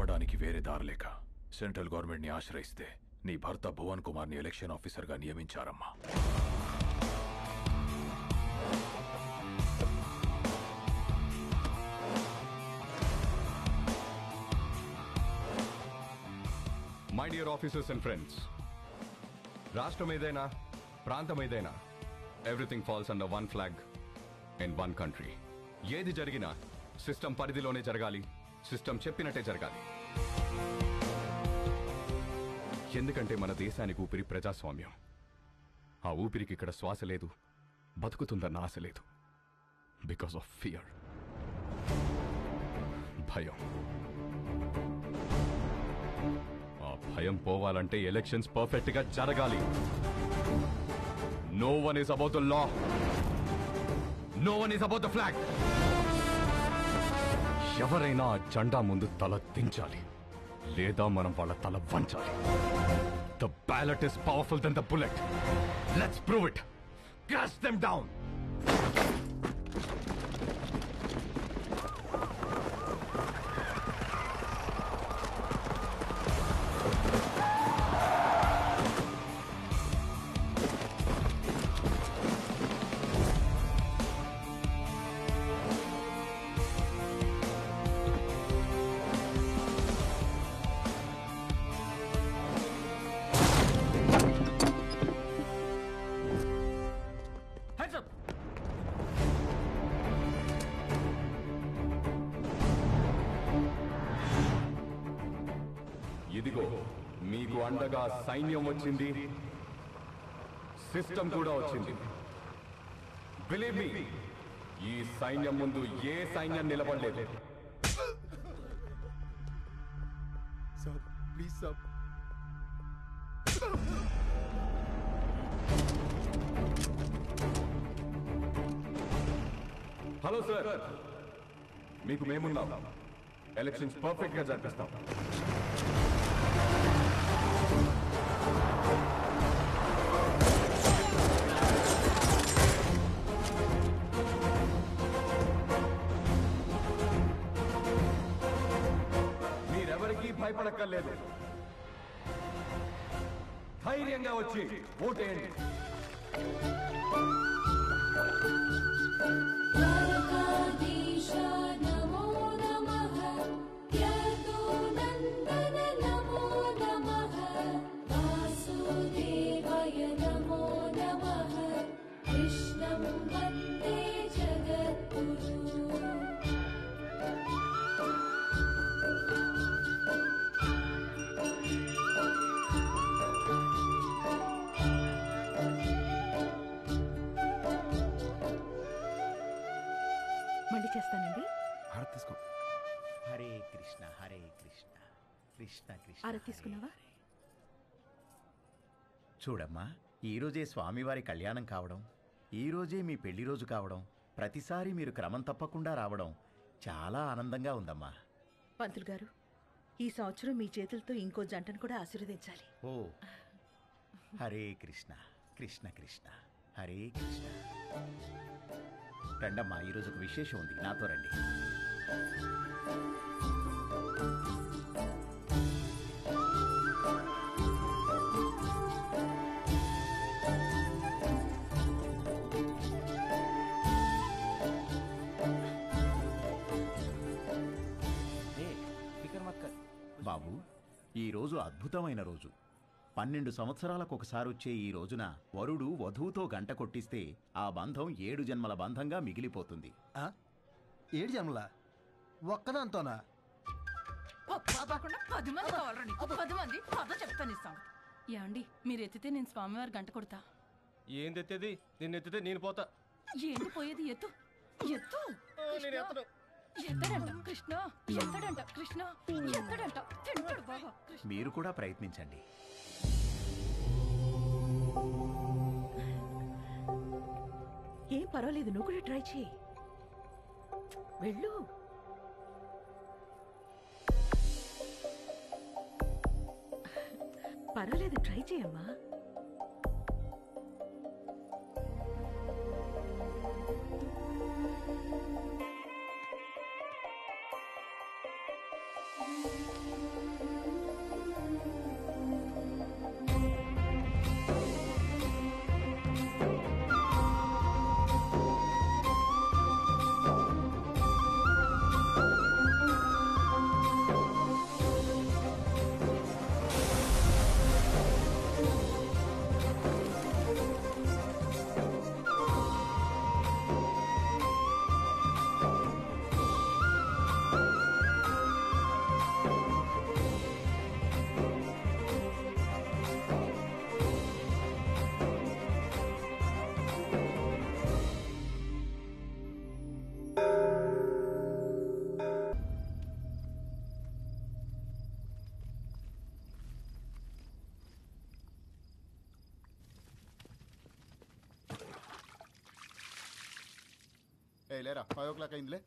ఆపడానికి వేరే దారిలేక central government ని ఆశ్రయిస్తే నీ భర్త భువన్ కుమార్ ని ఎలక్షన్ ఆఫీసర్ గా నియమించారమ్మా. My dear officers and friends, రాష్ట్రం ఏదైనా ప్రాంతం ఏదైనా everything falls under one flag in one country. ఏది జరిగినా సిస్టమ్ పరిధిలోనే జరగాలి, సిస్టమ్ చెప్పినట్టే జరగాలి. ఎందుకంటే మన దేశానికి ఊపిరి ప్రజాస్వామ్యం. ఆ ఊపిరికి ఇక్కడ శ్వాస లేదు, బతుకుతుందన్న ఆశ లేదు. బికాస్ ఆఫ్ ఫియర్, భయం. భయం పోవాలంటే ఎలక్షన్స్ పర్ఫెక్ట్ గా జరగాలి. No one is about the law, no one is about the flag. ఎవరైనా ఆ జెండా ముందు తల దించాలి, లేదా మనం వాళ్ళ తల వంచాలి. The ballot is powerful then the bullet. Let's prove it. Crash them down. ఇదిగో మీకు అండగా సైన్యం వచ్చింది, సిస్టమ్ కూడా వచ్చింది. బిలీవ్ మీ, ఈ సైన్యం ముందు ఏ సైన్యం నిలబడలేదు. హలో సార్, మీకు మేమున్నాం. ఎలక్షన్స్ పర్ఫెక్ట్ గా జరిపిస్తాం. మీరెవరికీ భయపడక్కర్లేదు. ధైర్యంగా వచ్చి ఓటేయండి. మళ్ళీ చేస్తానండి. హరే కృష్ణ హరే కృష్ణ కృష్ణ కృష్ణ. ఆరతి తీసుకున్నావా? చూడమ్మా, ఈరోజే స్వామివారి కళ్యాణం కావడం, ఈరోజే మీ పెళ్లి రోజు కావడం, ప్రతిసారి మీరు క్రమం తప్పకుండా రావడం చాలా ఆనందంగా ఉందమ్మా. పంతులు గారు, ఈ సంవత్సరం మీ చేతులతో ఇంకో జంటను కూడా ఆశీర్వదించాలి. ఓ హరే కృష్ణ కృష్ణ కృష్ణ హరే కృష్ణ. రండమ్మా, ఈరోజు ఒక విశేషం ఉంది, నాతో రండి. బాబు, ఈరోజు అద్భుతమైన రోజు. 12 సంవత్సరాలకు ఒకసారి వచ్చే ఈ రోజున వరుడు వధువుతో గంట కొట్టిస్తే ఆ బంధం 7 జన్మల బంధంగా మిగిలిపోతుంది. 7 జన్మల ఒక్కదాంతోనా? 10 మంది కావాలండి. 10 మంది కథ చెప్తాను ఇస్తాం. ఏమండి, మీరు ఎత్తితే నేను స్వామివారి గంట కొడతా. ఏంది ఎత్తేది? నిన్ను ఎత్తితే నేను పోతా. ఏంటి పోయేది? ఎత్తు ఎత్తు. ఎత్తడంట కృష్ణ, ఎత్తడంట కృష్ణ, ఎత్తడంట. తింటాడు బాగా. మీరు కూడా ప్రయత్నించండి. ఏం పర్వాలేదు, నువ్వు కూడా ట్రై చేయి. వెళ్ళు. పర్వాలేదు, ట్రై చేయమ్మా. లేరా 5 o'clock అయిందిలే.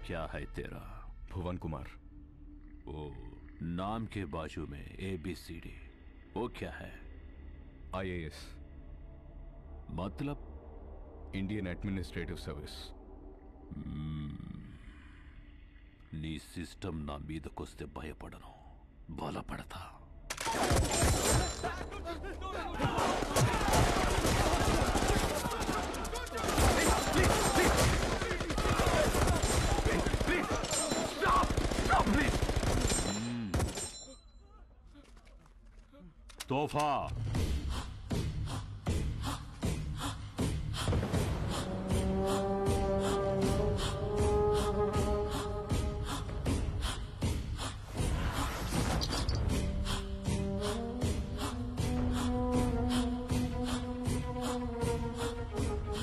क्या है तेरा? भुवन कुमार। ओ, नाम के बाजू में ABCD, वो क्या है? IAS मतलब? Indian administrative service. నీ సిస్టమ్ నా మీదకొస్తే భయపడను, బలపడతా. तोहफा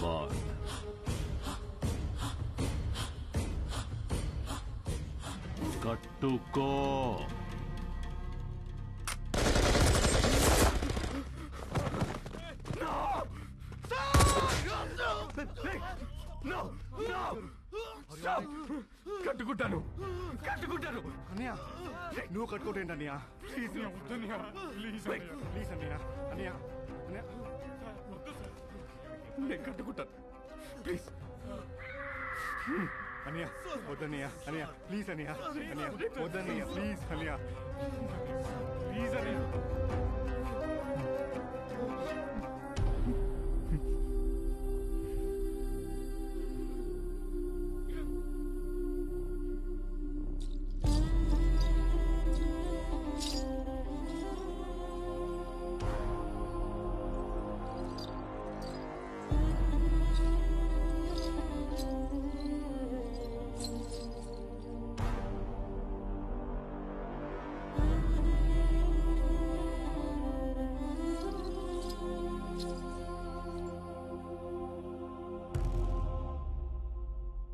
बात कट्टुको కట్టుకుంటాను కట్టుకుంటాను. అన్నయ్య నువ్వు కట్టుకోటేంటి అన్నయ్య? ప్లీజ్ ప్లీజ్ ప్లీజ్ అన్నయ్య అన్నయ్య అన్నయ్య నేను కట్టుకుంటాను ప్లీజ్. అన్నయ్య వద్దన్నయ్య అన్నయ్య ప్లీజ్ అన్నయ్య అన్నయ్య వద్దన్నయ్య ప్లీజ్ అన్నయ్య ప్లీజ్ అన్నయ్య.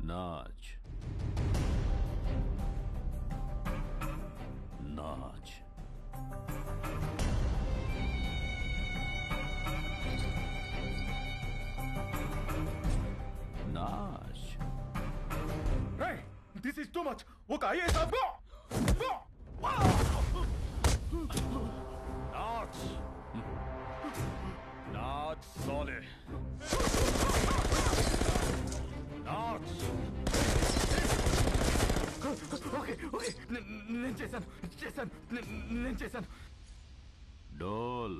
नाच नाच नाच. This is too much. ఒక ఐఏఎస్ ఆఫీసర్ नाच नाच साले नाच. ఓకే ఓకే నేను చేశాను. డోల్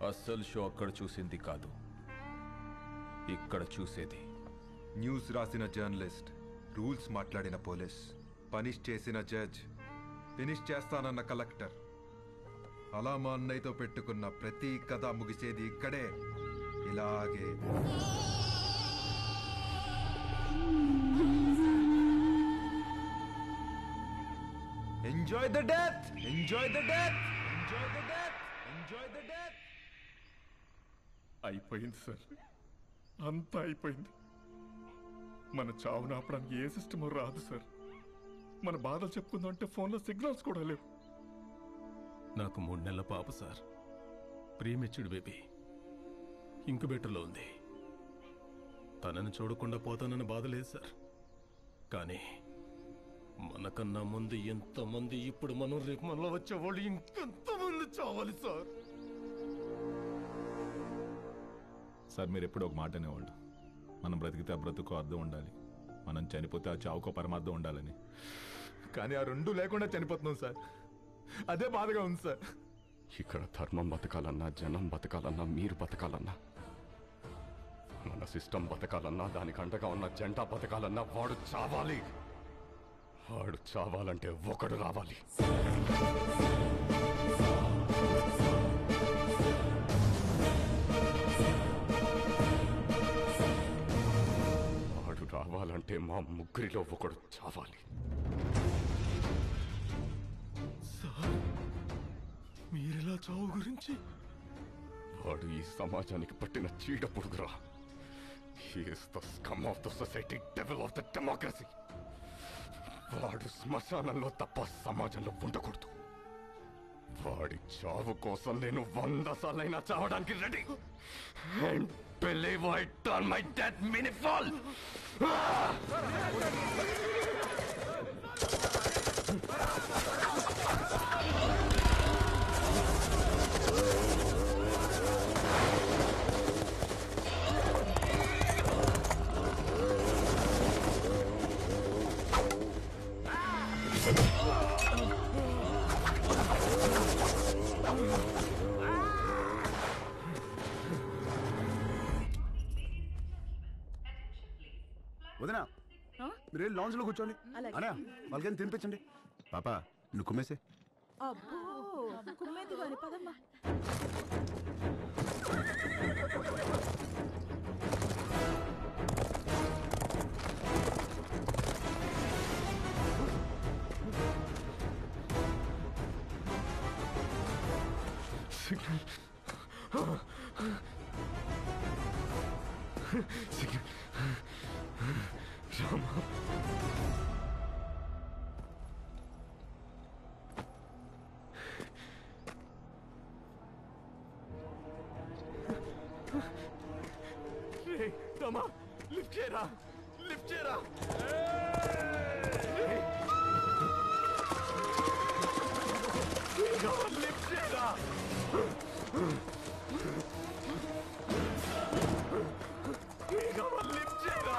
అస్సలు షో అక్కడ చూసింది కాదు, ఇక్కడ చూసేది. న్యూస్ రాసిన జర్నలిస్ట్, రూల్స్ మాట్లాడిన పోలీస్, పనిష్ చేసిన జడ్జ్, ఫినిష్ చేస్తానన్న కలెక్టర్, అలా మా అన్నయ్యతో పెట్టుకున్న ప్రతి కథ ముగిసేది ఇక్కడే, ఇలాగే. Enjoy the death, enjoy the death, enjoy the death, enjoy the death. అయిపోయింది సార్, అంతా అయిపోయింది. మన చావు నాపడానికి ఏ సిస్టమో రాదు సార్. మన బాధలు చెప్పుకుందామంటే ఫోన్లో సిగ్నల్స్ కూడా లేవు. నాకు 3 నెలల పాప సార్, ప్రీమెచ్యూర్డ్ బేబీ, ఇంక్యుబేటర్లో ఉంది. తనని చూడకుండా పోతానన్న బాధ లేదు సార్. కానీ మనకన్నా ముందు ఎంతమంది, ఇప్పుడు మనం రేపు మనలో వచ్చేవాళ్ళు ఇంకెంతమంది చావాలి సార్. సార్ మీరు ఎప్పుడు ఒక మాట అనేవాళ్ళు, మనం బ్రతికితే ఆ బ్రతుకు అర్థం ఉండాలి, మనం చనిపోతే ఆ చావుకో పరమార్థం ఉండాలని. కానీ ఆ రెండూ లేకుండా చనిపోతున్నాం సార్. అదే బాధగా ఉంది సార్. ఇక్కడ ధర్మం బతకాలన్నా, జనం బతకాలన్నా, మీరు బతకాలన్నా, మన సిస్టమ్ బతకాలన్నా, దానికి అండగా ఉన్న జెండా బతకాలన్నా వాడు చావాలి. వాడు చావాలంటే ఒకడు రావాలి. వాడు రావాలంటే మా ముగ్గురిలో ఒకడు చావాలి. సార్, మీరెలా చావు గురించి? వాడు ఈ సమాజానికి పట్టిన చీడ పురుగురా. He is the scum of the society, devil of the democracy. వాడు శ్మశానంలో తప్ప సమాజంలో ఉండకూడదు. వాడి చావు కోసం నేను 100 సార్లైనా చావడానికి ready. And believe I turn my death meaningful. వదినా, మీరు లాంజ్ లో కూర్చోండి. అన్నా వాళ్ళకైనా తినిపించండి. పాప నువ్వు కుమ్మేసే. అబ్బో, కుమ్మేది గాని పదమ్మా. రామా, లిఫ్ట్ చేయరా, లిఫ్ట్ చేయరా. లిఫ్ట్ చేయరా. లిఫ్ట్ చేయరా.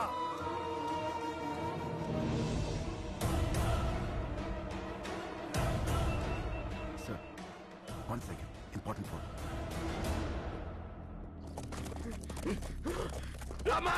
Sir, 1 second, important phone. Rama!